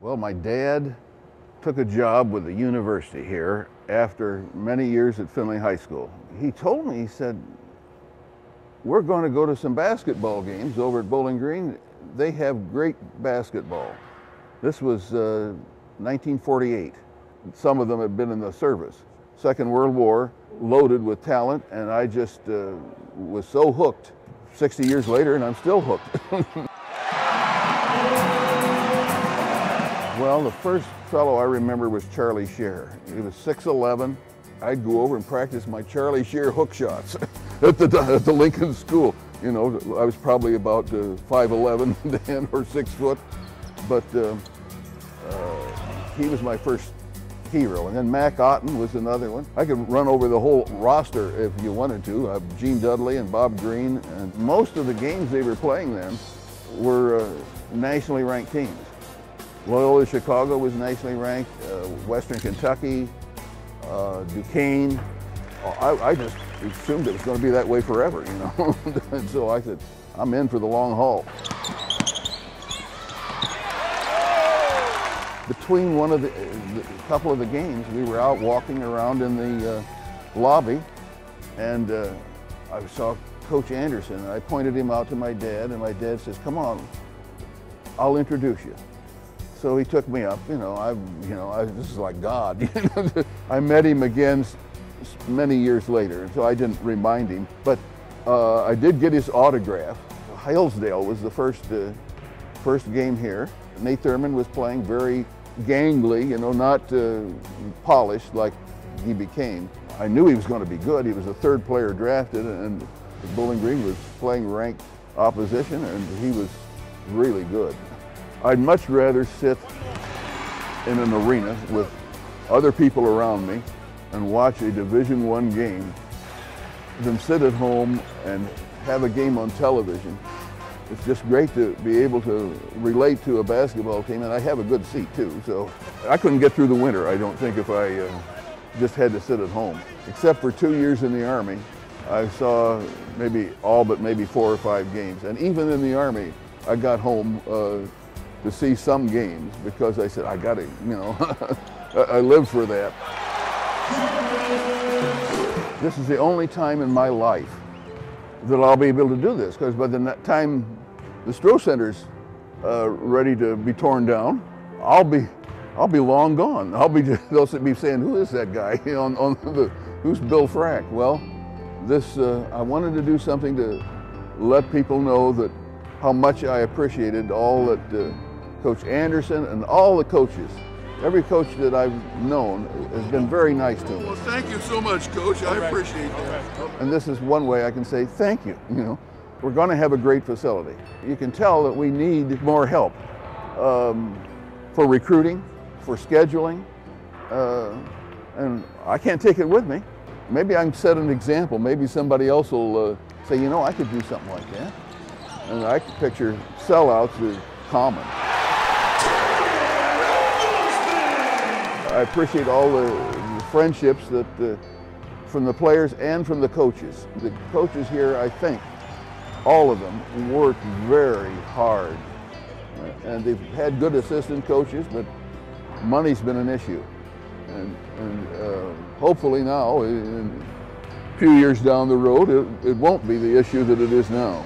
Well, my dad took a job with the university here after many years at Findlay High School. He told me, he said, we're going to go to some basketball games over at Bowling Green. They have great basketball. This was 1948. Some of them had been in the service. Second World War, loaded with talent, and I just was so hooked. 60 years later, and I'm still hooked. Well, the first fellow I remember was Charlie Scheer. He was 6'11". I'd go over and practice my Charlie Scheer hook shots at the Lincoln School. You know, I was probably about 5'11" then, or 6 foot, but he was my first hero. And then Mac Otten was another one. I could run over the whole roster if you wanted to. Gene Dudley and Bob Green, and most of the games they were playing then were nationally ranked teams. Loyola Chicago was nationally ranked, Western Kentucky, Duquesne. I just assumed it was going to be that way forever, you know. And so I said, I'm in for the long haul. Between one of the couple of the games, we were out walking around in the lobby, and I saw Coach Anderson, and I pointed him out to my dad, and my dad says, come on, I'll introduce you. So he took me up, this is like God. I met him again many years later, so I didn't remind him, but I did get his autograph. Hillsdale was the first game here. Nate Thurman was playing very gangly, not polished like he became. I knew he was going to be good. He was the third player drafted, and Bowling Green was playing ranked opposition, and he was really good. I'd much rather sit in an arena with other people around me and watch a Division I game than sit at home and have a game on television. It's just great to be able to relate to a basketball team, and I have a good seat too, so I couldn't get through the winter, I don't think, if I just had to sit at home. Except for 2 years in the Army, I saw maybe 4 or 5 games, and even in the Army, I got home to see some games because I said, I gotta, I live for that. This is the only time in my life that I'll be able to do this, because by the time the Stroh Center's ready to be torn down, I'll be long gone. They'll be saying, who is that guy? Who's Bill Frack? Well, I wanted to do something to let people know that how much I appreciated all that Coach Anderson and all the coaches. Every coach that I've known has been very nice to me. Well, thank you so much, Coach. I appreciate that. And this is one way I can say thank you. We're going to have a great facility. You can tell that we need more help for recruiting, for scheduling, and I can't take it with me. Maybe I can set an example. Maybe somebody else will say, I could do something like that. And I can picture sellouts as common. I appreciate all the friendships that from the players and from the coaches. The coaches here, I think, all of them work very hard. And they've had good assistant coaches, but money's been an issue. And hopefully now, in a few years down the road, it won't be the issue that it is now.